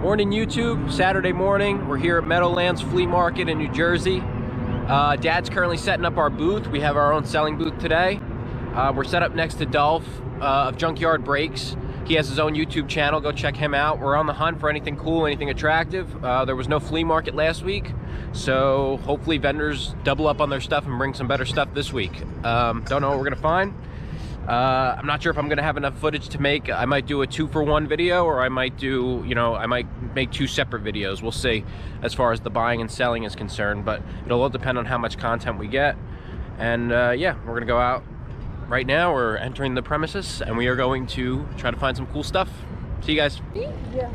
Morning YouTube, Saturday morning. We're here at Meadowlands Flea Market in New Jersey. Dad's currently setting up our booth. We have our own selling booth today. We're set up next to Dolph of Junkyard Breaks. He has his own YouTube channel. Go check him out. We're on the hunt for anything cool, anything attractive. There was no flea market last week, so hopefully vendors double up on their stuff and bring some better stuff this week. Don't know what we're gonna find. I'm not sure if I'm gonna have enough footage to make. I might do a 2-for-1 video, or I might do, I might make 2 separate videos. We'll see as far as the buying and selling is concerned, but it'll all depend on how much content we get. And yeah, we're gonna go out right now. We're entering the premises and we are going to try to find some cool stuff. See you guys. Yeah.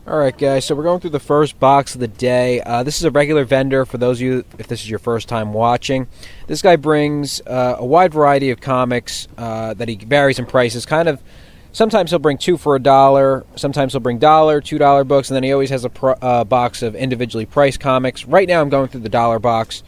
Alright guys, so we're going through the first box of the day. This is a regular vendor for those of you, if this is your first time watching. This guy brings a wide variety of comics that he varies in prices. Sometimes he'll bring 2 for $1, sometimes he'll bring $1, $2 books, and then he always has a box of individually priced comics. Right now I'm going through the $1 box.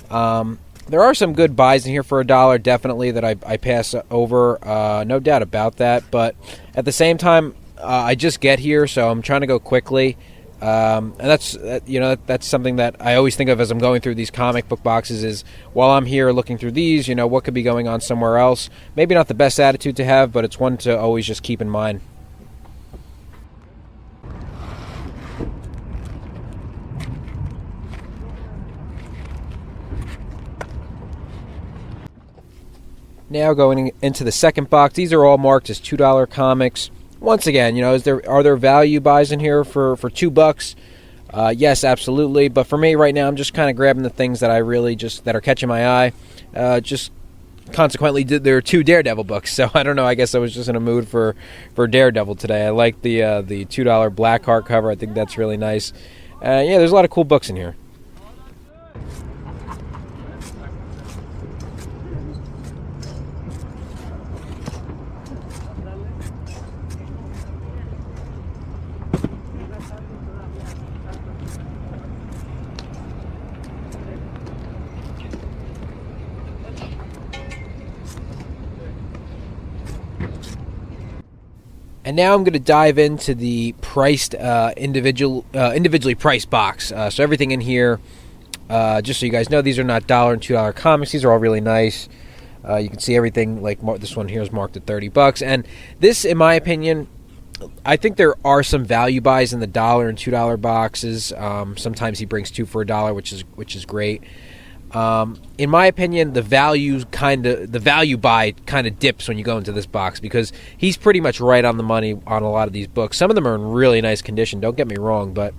There are some good buys in here for $1, definitely, that I pass over, no doubt about that. But at the same time, I just get here, so I'm trying to go quickly. And that's something that I always think of as I'm going through these comic book boxes is, while I'm here looking through these, what could be going on somewhere else. Maybe not the best attitude to have, but it's one to always just keep in mind. Now going into the second box, these are all marked as $2 comics. Once again, are there value buys in here for $2? Yes, absolutely. But for me right now, I'm just kind of grabbing the things that I really that are catching my eye. Just consequently, there are 2 Daredevil books, so I don't know. I guess I was just in a mood for Daredevil today. I like the $2 black hardcover. I think that's really nice. Yeah, there's a lot of cool books in here. And now I'm going to dive into the priced individually priced box. So everything in here, just so you guys know, these are not $1 and $2 comics. These are all really nice. You can see everything, like this one here is marked at $30. And this, in my opinion, I think there are some value buys in the $1 and $2 boxes. Sometimes he brings 2 for $1, which is great. In my opinion, the value buy kind of dips when you go into this box, because he's pretty much right on the money on a lot of these books. Some of them are in really nice condition, don't get me wrong, but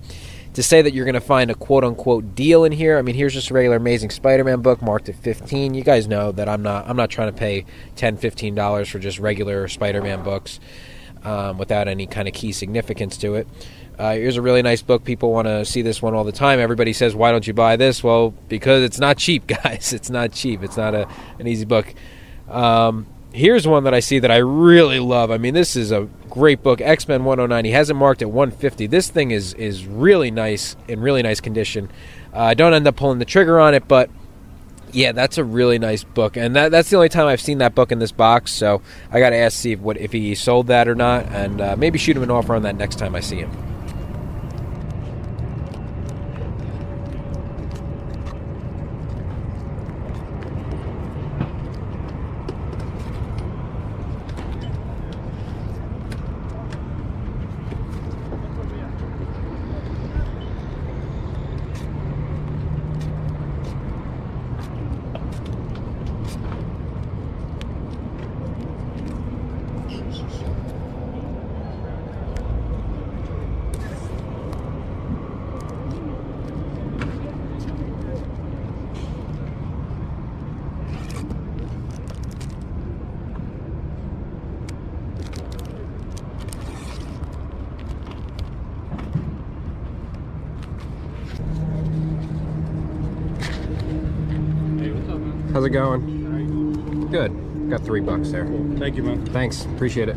to say that you're going to find a quote-unquote deal in here, I mean, here's just a regular Amazing Spider-Man book marked at $15. You guys know that I'm not trying to pay $10, $15 for just regular Spider-Man books without any kind of key significance to it. Here's a really nice book. People want to see this one all the time. Everybody says, why don't you buy this? Well, because it's not cheap, guys. It's not cheap. It's not an easy book. Here's one that I see that I really love. I mean, this is a great book, X-Men 109. He has it marked at $150. This thing is really nice, in really nice condition. I don't end up pulling the trigger on it, but yeah, that's a really nice book. And that's the only time I've seen that book in this box, so I got to ask Steve if he sold that or not, and maybe shoot him an offer on that next time I see him. How's it going? Good. Got $3 there. Thank you, man. Thanks. Appreciate it.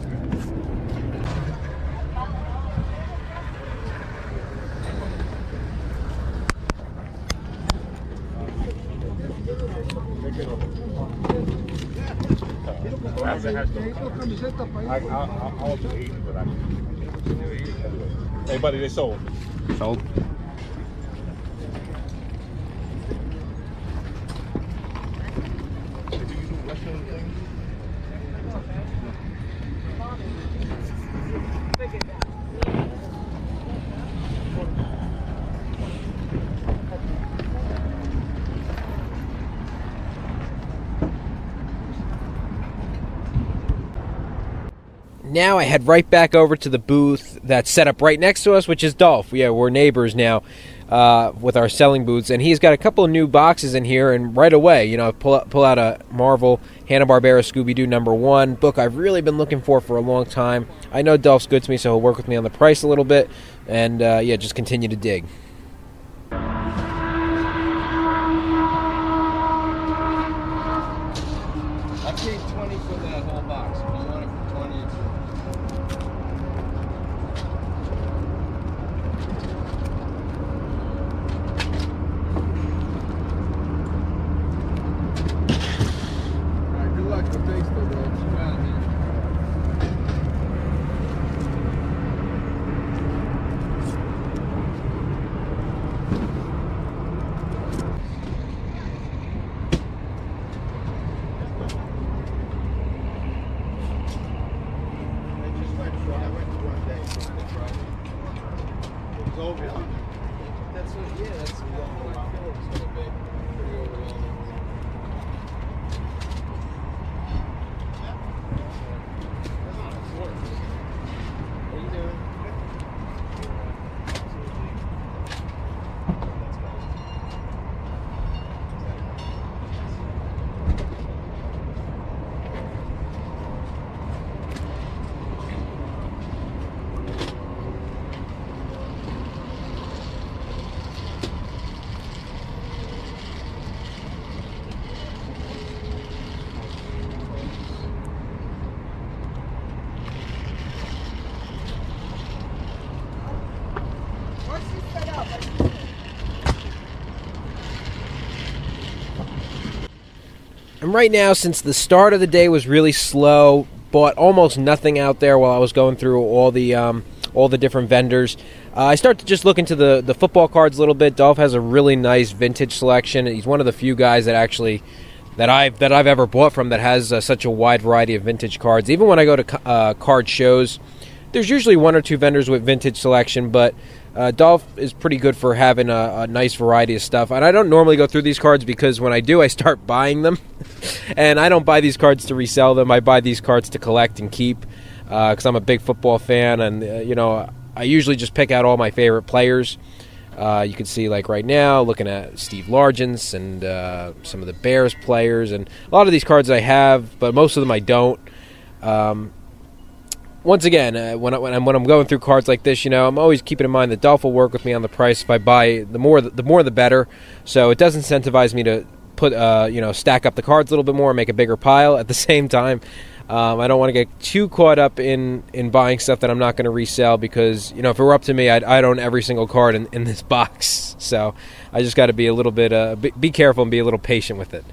I'll do 80 for that. Hey, buddy, they sold. Sold. Now I head right back over to the booth that's set up right next to us, which is Dolph. Yeah, we're neighbors now with our selling booths, and he's got a couple of new boxes in here. And right away, you know, pull out a Marvel Hanna-Barbera Scooby-Doo #1 book I've really been looking for a long time. I know Dolph's good to me, so he'll work with me on the price a little bit, and yeah, just continue to dig. I paid 20 for that whole box. If you want it for 20, it's alright, good luck with things though, bro. You got it, man. And right now, since the start of the day was really slow, bought almost nothing out there while I was going through all the different vendors. I start to just look into the football cards a little bit. Dolph has a really nice vintage selection. He's one of the few guys that actually that I've ever bought from that has such a wide variety of vintage cards. Even when I go to card shows, there's usually one or two vendors with vintage selection, but Dolph is pretty good for having a nice variety of stuff. And I don't normally go through these cards because when I do, I start buying them. And I don't buy these cards to resell them. I buy these cards to collect and keep because I'm a big football fan. And, you know, I usually just pick out all my favorite players. You can see, like right now, looking at Steve Largent's and some of the Bears players. And a lot of these cards I have, but most of them I don't. Once again, when I'm going through cards like this, you know, I'm always keeping in mind that Dolph will work with me on the price. If I buy, the more the better. So it does incentivize me to put, stack up the cards a little bit more, make a bigger pile. At the same time, I don't want to get too caught up in buying stuff that I'm not going to resell because, you know, if it were up to me, I'd own every single card in this box. So I just got to be a little bit, be careful and be a little patient with it.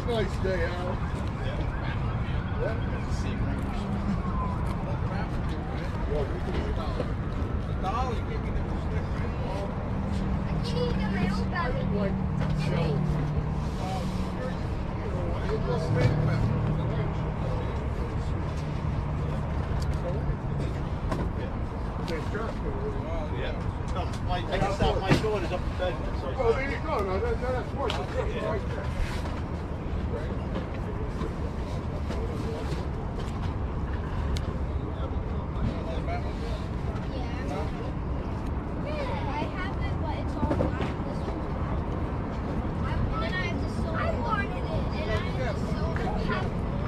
Nice day, Al. I can stop my door. one is up in bed. Oh, there you go. No, that's worth the trip right there.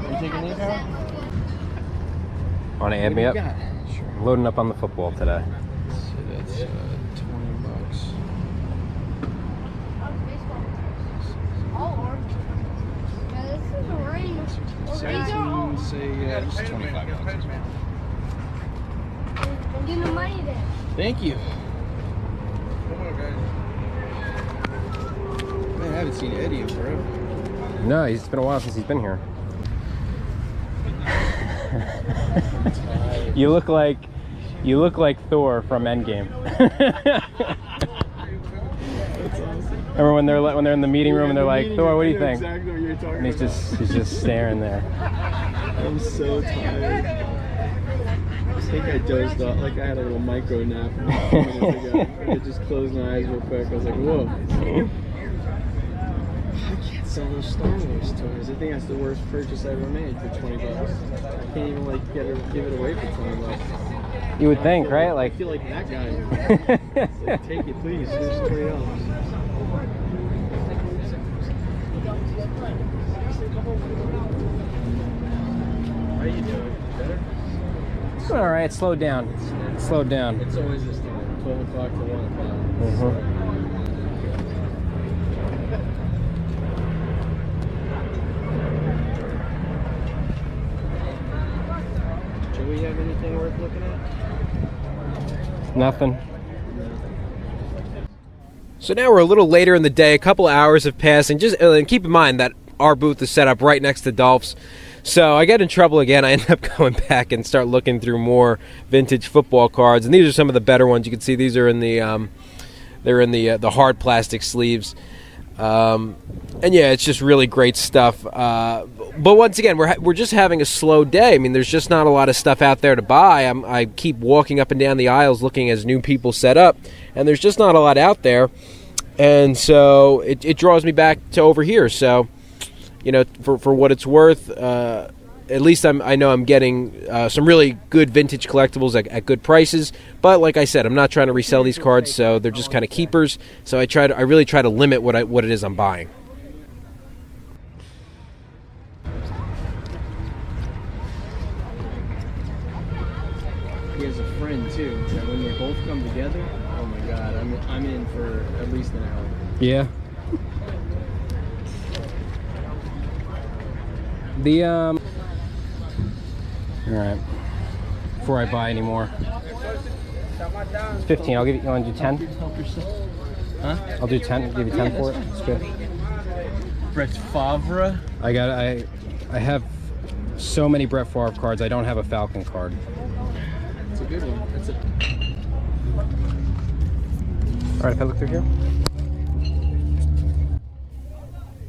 You taking these out? Want to add me up? Sure. I'm loading up on the football today. So that's $20. Say just $25. Give me money then. Thank you. Come on, guys. Man, I haven't seen Eddie in forever. No, it's been a while since he's been here. You look like Thor from Endgame. Remember when they're in the meeting room and they're like, Thor, what do you think? Exactly what you're talking And he's just staring there. I'm so tired. I think I dozed off, like I had a little micro nap a few minutes ago. I just closed my eyes real quick. I was like, whoa. I can't sell those Star Wars toys. I think that's the worst purchase I ever made for $20. I can't even like give it away for $20. You would think, right? Like, I feel like that guy. Like, take it, please. Here's $20. How are you doing? Better? all right, slow down. Slow down. It's always this time, 12 o'clock to 1 o'clock. Mm-hmm. Do we have anything worth looking at? Nothing. So now we're a little later in the day. A couple hours have passed, and and keep in mind that our booth is set up right next to Dolph's. So I get in trouble again. I end up going back and start looking through more vintage football cards, and these are some of the better ones. You can see these are in the they're in the hard plastic sleeves, and yeah, it's just really great stuff. But once again, we're just having a slow day. I mean, there's just not a lot of stuff out there to buy. I keep walking up and down the aisles looking as new people set up, and there's just not a lot out there, and so it draws me back to over here. So, you know, for what it's worth, at least I know I'm getting some really good vintage collectibles at good prices. But like I said, I'm not trying to resell these cards, so they're just kind of keepers. So I really try to limit what it is I'm buying. He has a friend too. That when they both come together, oh my god, I'm in for at least an hour. Yeah. All right. Before I buy any more. It's 15. I'll give you. You want to do 10? Help yourself. Huh? I'll do 10. Give you 10 for it. It's good. Brett Favre. I have so many Brett Favre cards. I don't have a Falcon card. It's a good one. That's it. All right. If I look through here.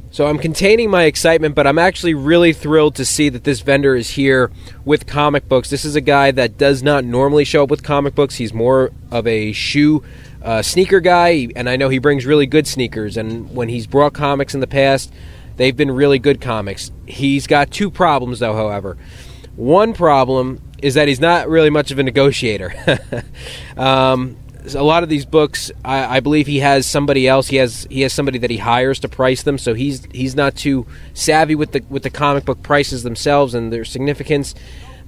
So I'm containing my excitement, but I'm actually really thrilled to see that this vendor is here with comic books. This is a guy that does not normally show up with comic books. He's more of a shoe sneaker guy, and I know he brings really good sneakers. And when he's brought comics in the past, they've been really good comics. He's got two problems, though, however. One problem is that he's not really much of a negotiator. A lot of these books, I believe he has somebody else. He has somebody that he hires to price them, so he's not too savvy with the comic book prices themselves and their significance,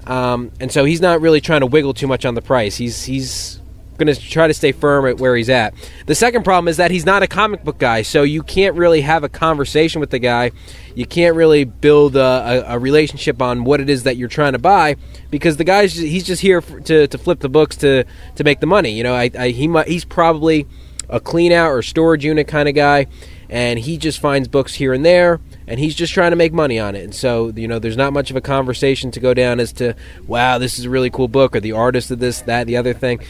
and so he's not really trying to wiggle too much on the price. He's going to try to stay firm at where he's at. The second problem is that he's not a comic book guy, so you can't really have a conversation with the guy. You can't really build a relationship on what it is that you're trying to buy, because the guy's he's just here to flip the books to make the money. You know, he's probably a clean out or storage unit kind of guy, and he just finds books here and there, and he's just trying to make money on it. And so, you know, there's not much of a conversation to go down as to, wow, this is a really cool book, or the artist of this, that, the other thing.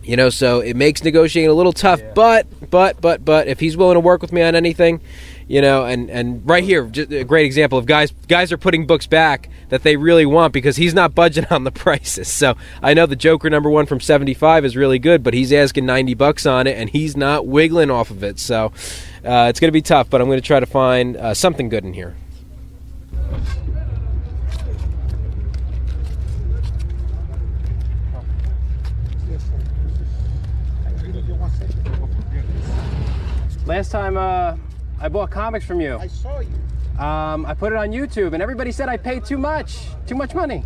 You know, so it makes negotiating a little tough. Yeah. But if he's willing to work with me on anything, you know, and right here, just a great example of guys are putting books back that they really want, because he's not budging on the prices. So I know the Joker #1 from 75 is really good, but he's asking $90 on it, and he's not wiggling off of it. So it's going to be tough, but I'm going to try to find something good in here. Last time I bought comics from you, I saw you. I put it on YouTube, and everybody said I paid too much money.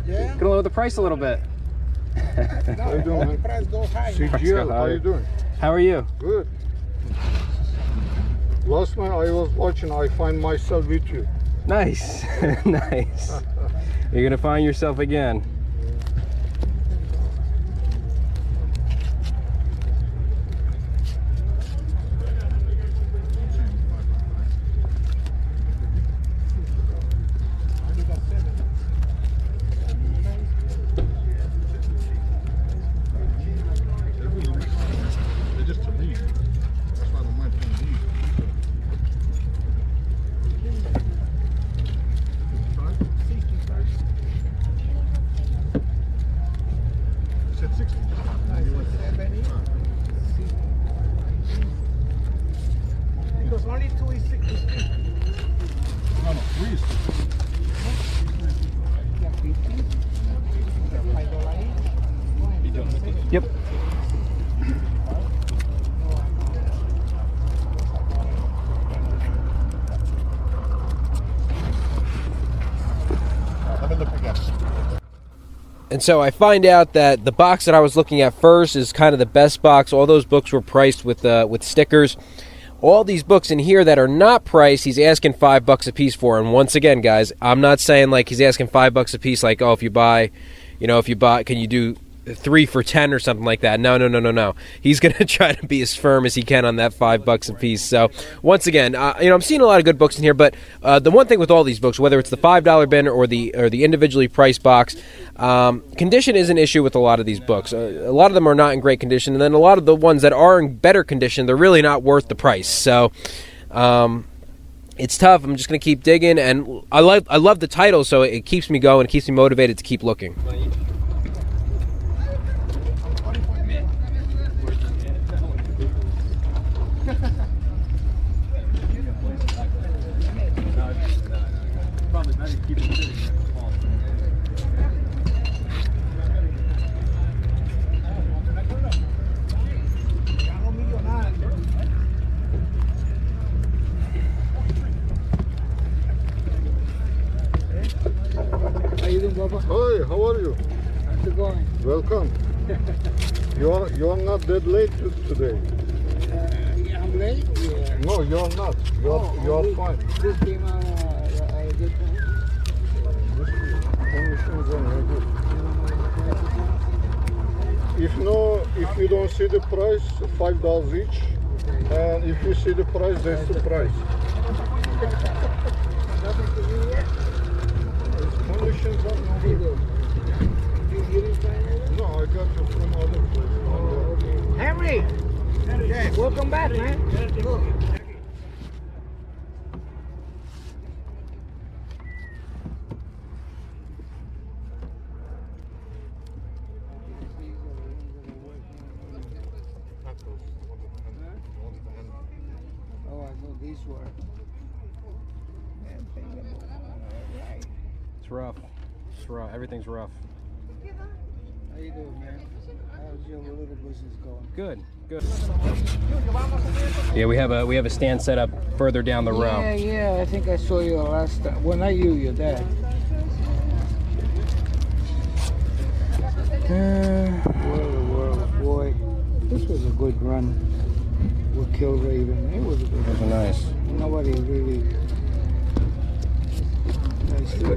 Yeah. Gonna lower the price a little bit. How you doing? Price go high. CGL, how you doing? How are you? Good. Last night I was watching, I find myself with you. Nice. Nice. You're gonna find yourself again. Yep. And so I find out that the box that I was looking at first is kind of the best box. All those books were priced with stickers. All these books in here that are not priced, he's asking $5 a piece for. And once again, guys, I'm not saying like he's asking $5 a piece, like, oh, if you buy, can you do 3 for $10 or something like that? No. He's going to try to be as firm as he can on that $5 a piece. So once again, I'm seeing a lot of good books in here, but the one thing with all these books, whether it's the $5 bin or the individually priced box, condition is an issue with a lot of these books. A lot of them are not in great condition, and then a lot of the ones that are in better condition, they're really not worth the price. So it's tough. I'm just going to keep digging, and I love the title, so it keeps me going. It keeps me motivated to keep looking. Hi, how are you? How's it going? Welcome. You're not that late today. Yeah, I'm late? Yeah. No, you're not. You're fine. This came out a good time. If you don't see the price, $5 each. And if you see the price, that's the price. Nothing for you yet? Conditions are not You good. didn't find it? No, I got it from other place. Henry! Yeah, welcome back, man. Look. Oh, I know these were. It's rough. It's rough. Everything's rough. How you doing, man? How's your little business going? Good. Yeah, we have a stand set up further down the row. Yeah, I think I saw you last time. Well, not you, your dad. Boy, this was a good run with Kill Raven. It was a good Those are run. nice. Nobody really.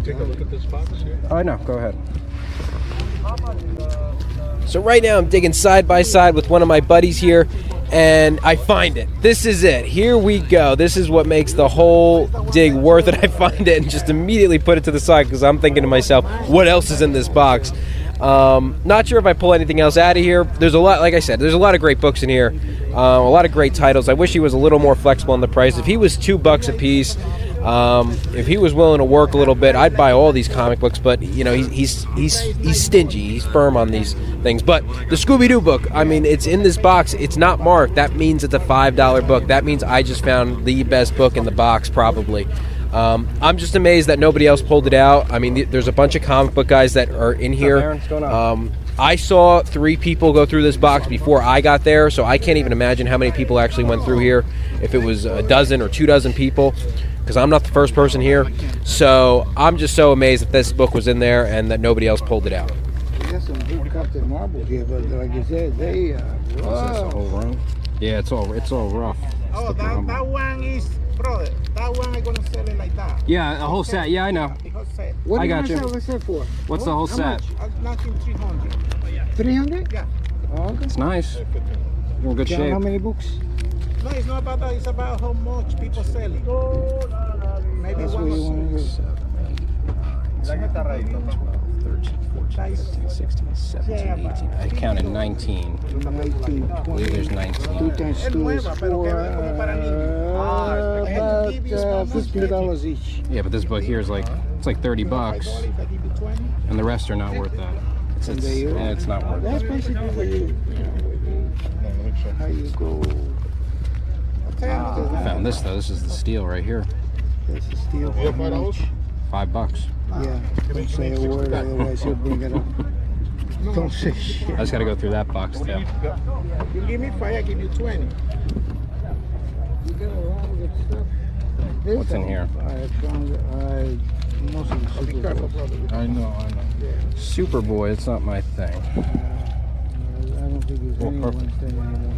Take a look at this box here. Oh, no, go ahead. So right now I'm digging side by side with one of my buddies here, and I find it. This is it. Here we go. This is what makes the whole dig worth it. I find it and just immediately put it to the side because I'm thinking to myself, what else is in this box? Not sure if I pull anything else out of here. There's a lot, like I said, there's a lot of great books in here. A lot of great titles. I wish he was a little more flexible on the price. If he was $2 a piece, If he was willing to work a little bit, I'd buy all these comic books. But you know, he's stingy. He's firm on these things. But the Scooby-Doo book, I mean, it's in this box. It's not marked. That means it's a $5 book. That means I just found the best book in the box, probably. I'm just amazed that nobody else pulled it out. I mean, there's a bunch of comic book guys that are in here. What's going on? I saw 3 people go through this box before I got there, so I can't even imagine how many people actually went through here, if it was a dozen or 2 dozen people, because I'm not the first person here. So I'm just so amazed that this book was in there and that nobody else pulled it out. We got some good Captain Marvel here, but like you said, they What's this, a whole room? Yeah, it's all rough. Oh, that one is, brother, that one I'm gonna sell it like that. Yeah, a whole set. Yeah, I know. The whole set. What I are got you you. gonna sell this for? What's the whole How set? much? Nothing 300. 300? Yeah. Oh, okay. It's nice. You're in good John, shape. how many books? No, it's not about that. It's about how much people sell it. Maybe That's one where you or want to go. 15, 16, 17, 18. I counted 19. 19, I believe there's 19. 2 times 2 is nueva, pero que es como para niños. about $15 each. Yeah, but this book here is like, it's like 30 bucks, If I give you 20. and the rest are not worth that. It's not worth That's it. basically what how you go. I found this though. This is the steel right here. That's a steal. You have $5? $5. Yeah, don't say a word, otherwise he'll bring it up. Don't say shit. I just got to go through that box too. You give me 5, I give you 20. You got a lot of good stuff. This What's in here? I found most of the Be super careful, books. brother. I know. Superboy, it's not my thing. I don't think there's Well, anyone perfect. saying anymore.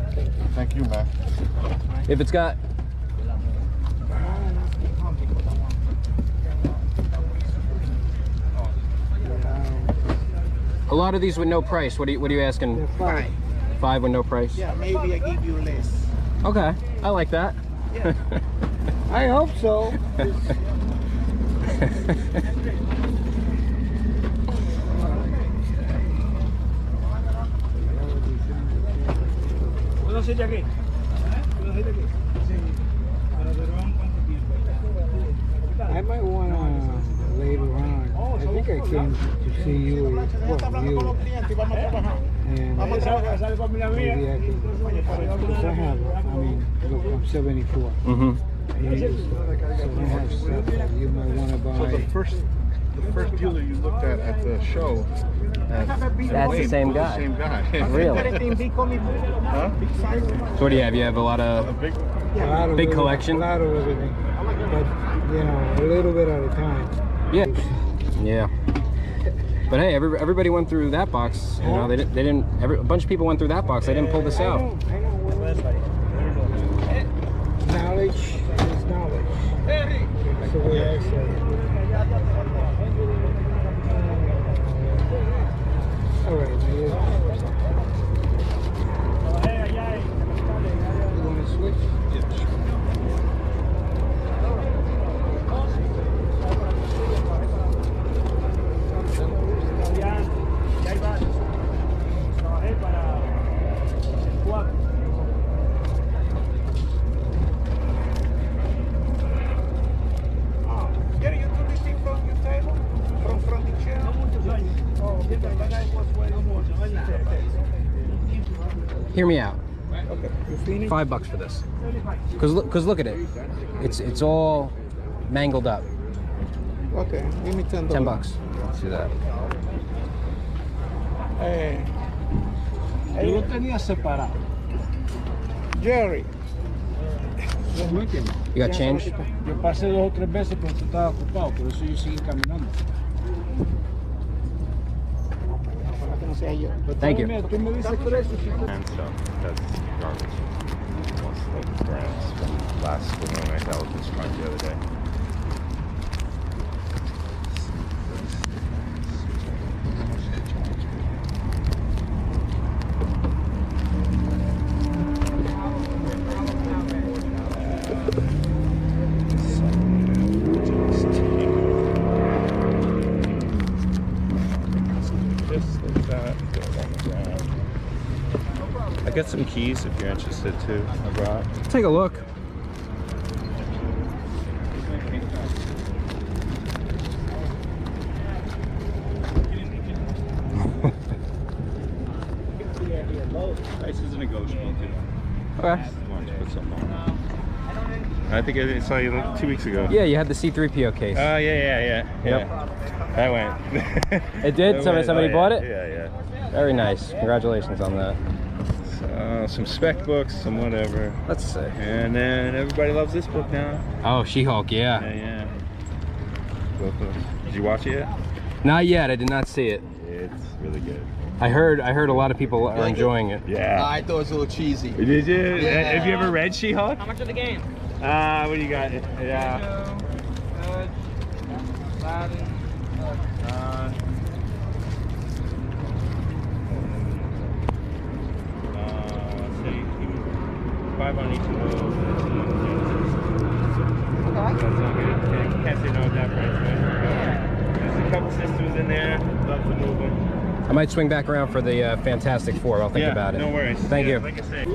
Thank you, man. If it's got, a lot of these with no price. What are you asking? They're fine. 5 with no price? Yeah, maybe I give you less. Okay, I like that. I hope so. I might want to later on. I think I came to see you. Con los clientes y vamos a trabajar. And Vamos a trabajar. maybe I can. Because I have. I mean, look, I'm 74. Mm-hmm. And so I have stuff that you might want to buy. The first dealer you looked at the show. That's the same guy. Same guy. Really? Everything big comic book, Huh? big size. So what do you have? You have a lot of Big. A lot of big everything- collection? A lot of everything. But, you know, a little bit at a time. Yeah. Yeah. But hey, everybody went through that box. You know, they didn't. A bunch of people went through that box. They didn't pull this out. I know. Knowledge is knowledge. That's the way I say it. All right, man. You want to switch? Get you to this thing from your table, from the chair. Oh, the guy was waiting. Hear me out. Okay, you finished? $5 for this. Cause look at it. It's all mangled up. Okay, give me $10. $10. Let's do that. Yo lo tenía separado. Jerry, You got change? Yo pasé 2 o 3 veces, pero tú estabas ocupado, por eso yo seguí caminando. para que no sea yo. Thank you. Tú me dices precio. And stuff. That's garbage. Almost like grams from last when I dealt with this trunk the other day. This is that. I got some keys if you're interested too. I brought. Take a look. Okay. Why don't you put something on? I think I saw you 2 weeks ago. Yeah, you had the C3PO case. Oh, yeah. That went. It did? That Somebody went. bought it? Yeah. Very nice. Congratulations on that. Some spec books, some whatever. Let's see. And then everybody loves this book now. Oh, She-Hulk, yeah. Yeah. Both books. Did you watch it yet? Not yet. I did not see it. It's really good. I heard a lot of people are enjoying it. Yeah. I thought it was a little cheesy. Did you? Yeah. Have you ever read She-Hulk? How much of the game? What do you got? Yeah. Say 5 on each of those. That's not good. Can't say no at that price, right? There's a couple systems in there. Love the movement. I might swing back around for the Fantastic Four. I'll think about it. No worries. Thank you. Like I say.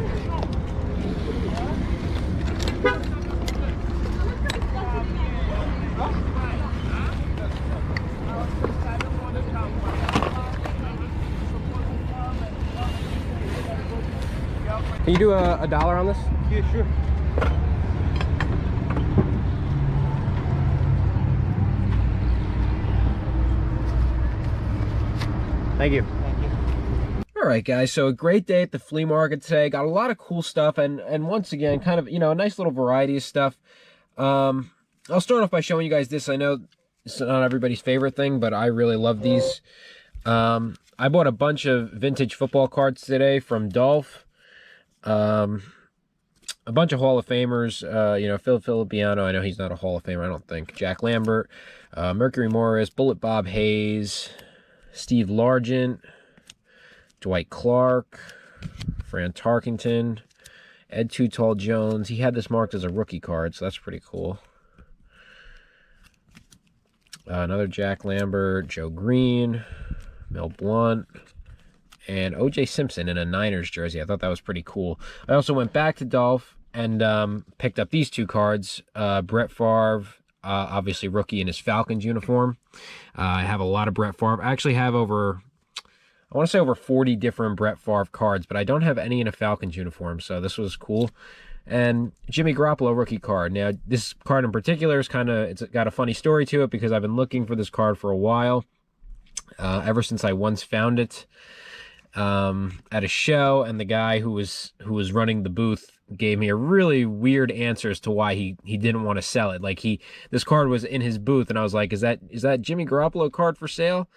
Can you do a dollar on this? Yeah, sure. Thank you. All right, guys, so a great day at the flea market today. Got a lot of cool stuff, and once again, kind of, a nice little variety of stuff. I'll start off by showing you guys this. I know it's not everybody's favorite thing, but I really love these. I bought a bunch of vintage football cards today from Dolph. A bunch of Hall of Famers, Phil Filippiano. I know he's not a Hall of Famer, I don't think. Jack Lambert, Mercury Morris, Bullet Bob Hayes, Steve Largent, Dwight Clark, Fran Tarkington, Ed Too Tall Jones. He had this marked as a rookie card, so that's pretty cool. Another Jack Lambert, Joe Green, Mel Blount, and O.J. Simpson in a Niners jersey. I thought that was pretty cool. I also went back to Dolph and picked up these two cards. Brett Favre, obviously rookie in his Falcons uniform. I have a lot of Brett Favre. I actually have over 40 different Brett Favre cards, but I don't have any in a Falcons uniform, so this was cool. And Jimmy Garoppolo rookie card. Now, this card in particular is it's got a funny story to it because I've been looking for this card for a while, ever since I once found it at a show, and the guy who was running the booth gave me a really weird answer as to why he didn't want to sell it. Like this card was in his booth, and I was like, is that Jimmy Garoppolo card for sale?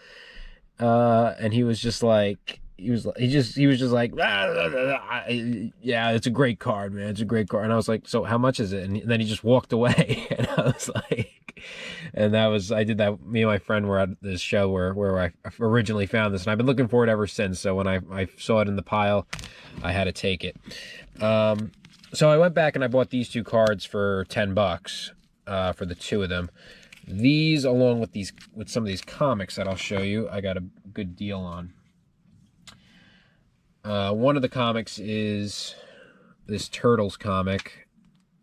And he was just like, he was just like, yeah, it's a great card, man. It's a great card. And I was like, so how much is it? And then he just walked away. And I was like, I did that. Me and my friend were at this show where I originally found this, and I've been looking for it ever since. So when I saw it in the pile, I had to take it. So I went back and I bought these two cards for $10 for the two of them. These, along with some of these comics that I'll show you, I got a good deal on. One of the comics is this Turtles comic,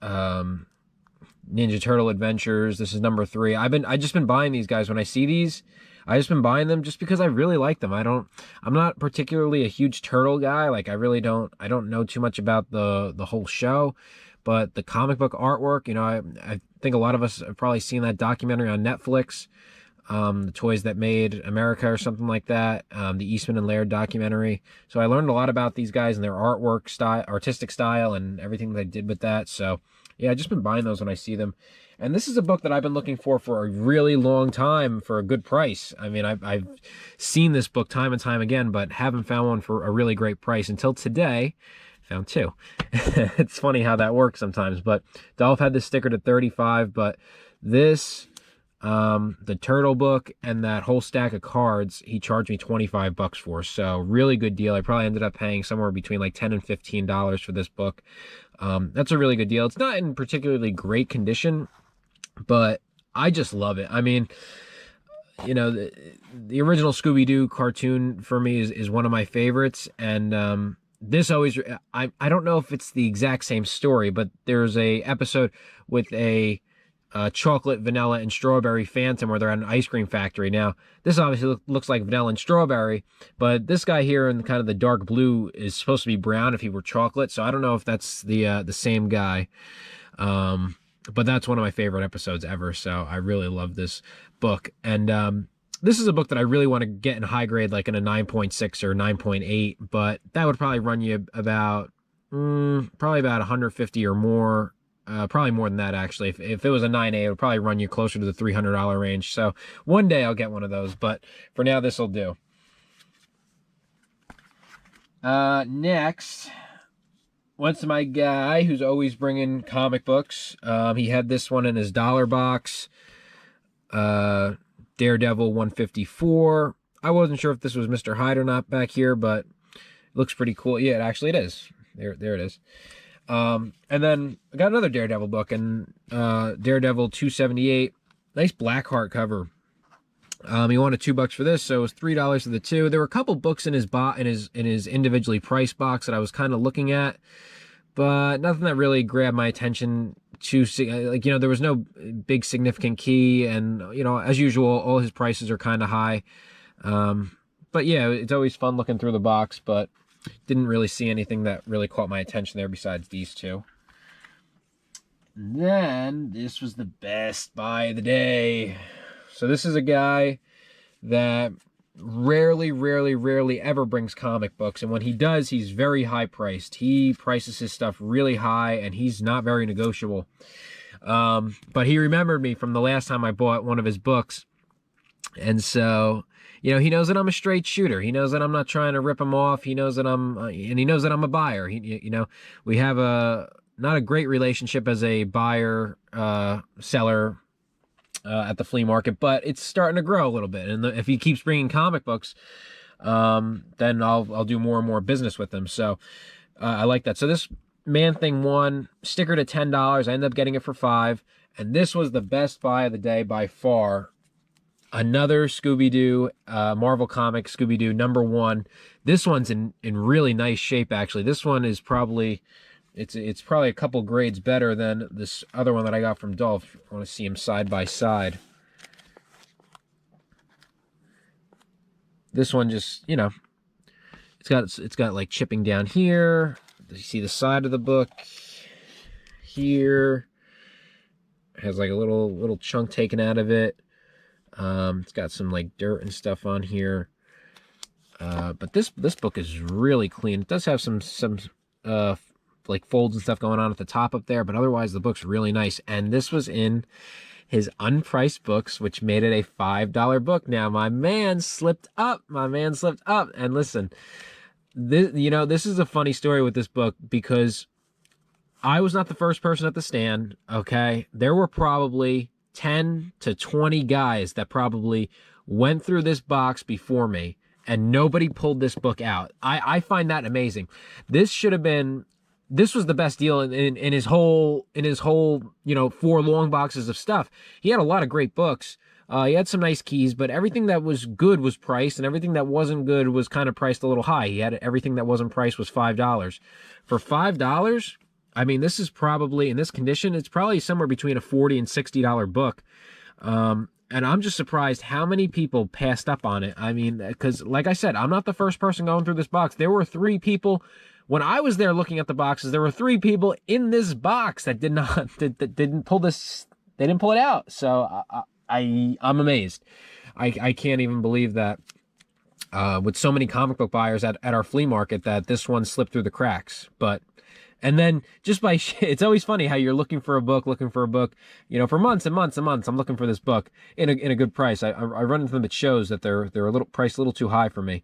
Ninja Turtle Adventures. This is number 3. I just been buying these guys when I see these. I just been buying them just because I really like them. I'm not particularly a huge turtle guy. Like I don't know too much about the whole show, but the comic book artwork, I think a lot of us have probably seen that documentary on Netflix, The Toys That Made America or something like that, the Eastman and Laird documentary. So I learned a lot about these guys and their artwork style, artistic style, and everything they did with that. So yeah, I've just been buying those when I see them. And this is a book that I've been looking for a really long time for a good price. I mean, I've seen this book time and time again, but haven't found one for a really great price until today. Found 2. It's funny how that works sometimes, but Dolph had this sticker to $35, but this, the turtle book and that whole stack of cards, he charged me $25 for. So really good deal. I probably ended up paying somewhere between like $10 and $15 for this book. That's a really good deal. It's not in particularly great condition, but I just love it. I mean, the original Scooby-Doo cartoon for me is one of my favorites, and this always, I don't know if it's the exact same story, but there's a episode with a chocolate, vanilla, and strawberry Phantom, where they're at an ice cream factory. Now, this obviously looks like vanilla and strawberry, but this guy here in kind of the dark blue is supposed to be brown if he were chocolate, so I don't know if that's the same guy. But that's one of my favorite episodes ever, so I really love this book. And this is a book that I really want to get in high grade, like in a 9.6 or 9.8, but that would probably run you about, probably about 150 or more. Probably more than that, actually. If it was a 9A, it would probably run you closer to the $300 range. So one day I'll get one of those, but for now, this will do. Next, went to my guy who's always bringing comic books. He had this one in his dollar box. Daredevil 154. I wasn't sure if this was Mr. Hyde or not back here, but it looks pretty cool. Yeah, it is. There it is. And then I got another Daredevil book, and Daredevil 278, nice black hardcover. He wanted $2 for this, so it was $3 for the two. There were a couple books in his individually priced box that I was kind of looking at, but nothing that really grabbed my attention. Like, you know, there was no big significant key, and you know, as usual, all his prices are kind of high. But yeah, it's always fun looking through the box, but didn't really see anything that really caught my attention there besides these two. And then this was the best buy of the day. So this is a guy that rarely ever brings comic books, and when he does, he's very high priced. He prices his stuff really high, and he's not very negotiable. But he remembered me from the last time I bought one of his books, and so, you know, he knows that I'm a straight shooter. He knows that I'm not trying to rip him off. He knows that and he knows that I'm a buyer. You know, we have not a great relationship as a buyer seller at the flea market, but it's starting to grow a little bit. And if he keeps bringing comic books, then I'll do more and more business with him. So I like that. So this Man-Thing won, stickered at $10. I ended up getting it for $5, and this was the best buy of the day by far. Another Scooby-Doo, Marvel Comics Scooby-Doo #1. This one's in really nice shape, actually. This one is probably, it's probably a couple grades better than this other one that I got from Dolph. I want to see them side by side. This one just, you know, it's got like chipping down here. You see the side of the book here. It has like a little chunk taken out of it. It's got some like dirt and stuff on here. But this book is really clean. It does have some like folds and stuff going on at the top up there, but otherwise the book's really nice. And this was in his unpriced books, which made it a $5 book. Now my man slipped up. And listen, this is a funny story with this book, because I was not the first person at the stand. Okay, there were probably 10 to 20 guys that probably went through this box before me, and nobody pulled this book out. I find that amazing. This was the best deal in his whole, you know, 4 long boxes of stuff. He had a lot of great books. He had some nice keys, but everything that was good was priced, and everything that wasn't good was kind of priced a little high. He had everything that wasn't priced was $5. For $5, I mean, this is probably, in this condition, it's probably somewhere between a $40 and $60 book. And I'm just surprised how many people passed up on it. I mean, because like I said, I'm not the first person going through this box. There were 3 people, when I was there looking at the boxes, there were 3 people in this box that didn't pull this, they didn't pull it out. So I'm amazed. I can't even believe that with so many comic book buyers at our flea market, that this one slipped through the cracks. And then just by, it's always funny how you're looking for a book, you know, for months and months and months. I'm looking for this book in a good price. I run into them at shows that they're a little priced a little too high for me.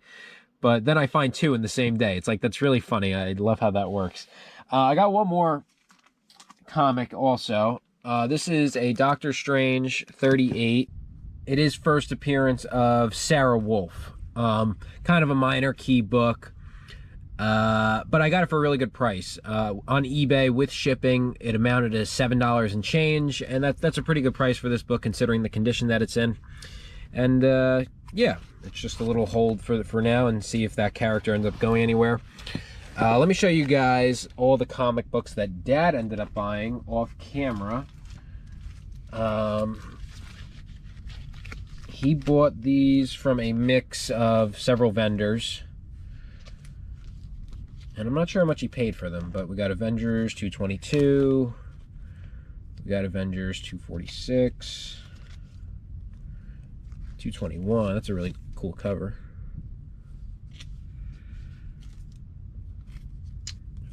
But then I find 2 in the same day. It's like, that's really funny. I love how that works. I got one more comic also. This is a Doctor Strange 38. It is first appearance of Sarah Wolf. Kind of a minor key book. But I got it for a really good price. On eBay with shipping, it amounted to $7 and change, and that's a pretty good price for this book considering the condition that it's in. And yeah, it's just a little hold for now, and see if that character ends up going anywhere. Let me show you guys all the comic books that Dad ended up buying off camera. He bought these from a mix of several vendors. And I'm not sure how much he paid for them, but we got Avengers 222. We got Avengers 246. 221. That's a really cool cover.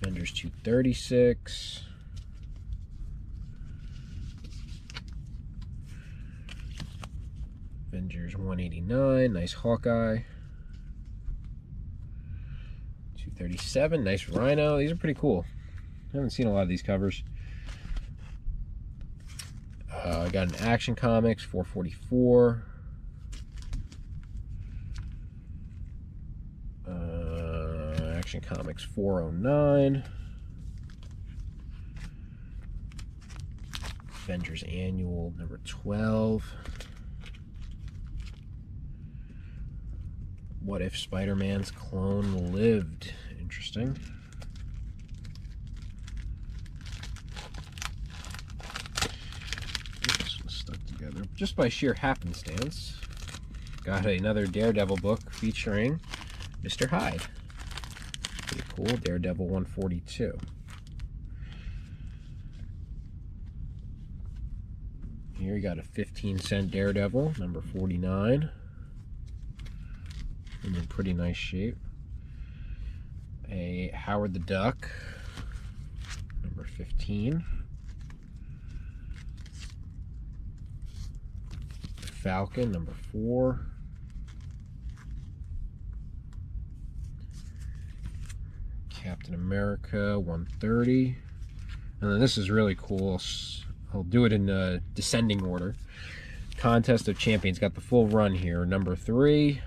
Avengers 236. Avengers 189. Nice Hawkeye. 237. Nice Rhino. These are pretty cool. I haven't seen a lot of these covers. I got an Action Comics 444. Action Comics 409. Avengers Annual number 12. What if Spider-Man's clone lived? Interesting. This was stuck together just by sheer happenstance. Got another Daredevil book featuring Mr. Hyde. Pretty cool. Daredevil 142. Here you got a 15-cent Daredevil, number 49. In pretty nice shape. A Howard the Duck, number 15. Falcon, number 4. Captain America 130. And then this is really cool. I'll do it in descending order. Contest of Champions, got the full run here. Number 3.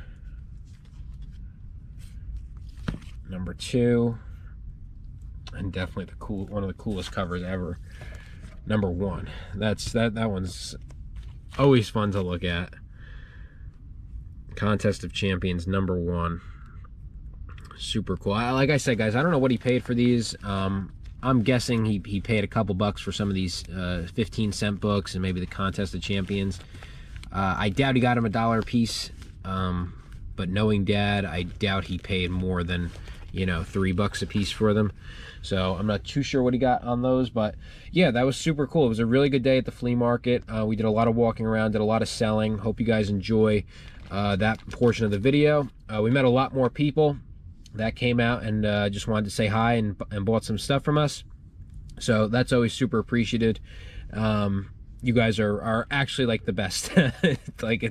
Number 2, and definitely one of the coolest covers ever. Number 1. That one's always fun to look at. Contest of Champions number 1. Super cool. Like I said, guys, I don't know what he paid for these. I'm guessing he paid a couple bucks for some of these 15-cent books and maybe the Contest of Champions. I doubt he got him $1 a piece. But knowing Dad, I doubt he paid more than, you know, $3 a piece for them. So I'm not too sure what he got on those, but yeah, that was super cool. It was a really good day at the flea market. We did a lot of walking around, did a lot of selling. Hope you guys enjoy that portion of the video. We met a lot more people that came out and just wanted to say hi and bought some stuff from us. So that's always super appreciated. You guys are actually like the best. Like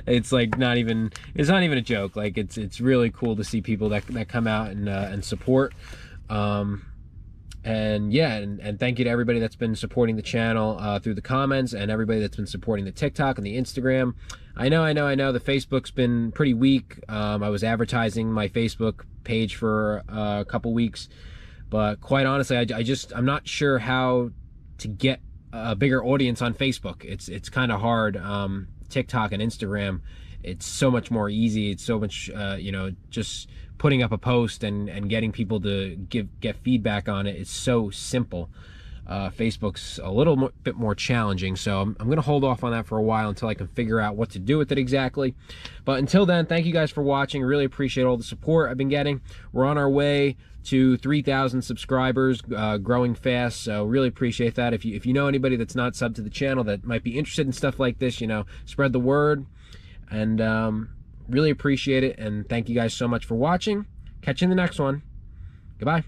it's like it's not even a joke. Like it's really cool to see people that come out and support. And yeah, and thank you to everybody that's been supporting the channel through the comments, and everybody that's been supporting the TikTok and the Instagram. I know the Facebook's been pretty weak. I was advertising my Facebook page for a couple weeks, but quite honestly, I'm not sure how to get a bigger audience on Facebook. It's kind of hard. TikTok and Instagram, it's so much more easy. It's so much you know, just putting up a post and getting people to get feedback on it. It's so simple. Facebook's a little bit more challenging, so I'm gonna hold off on that for a while until I can figure out what to do with it exactly. But until then, thank you guys for watching. Really appreciate all the support I've been getting. We're on our way to 3,000 subscribers, growing fast, so really appreciate that. If you know anybody that's not subbed to the channel that might be interested in stuff like this, you know, spread the word, and really appreciate it. And thank you guys so much for watching. Catch you in the next one. Goodbye.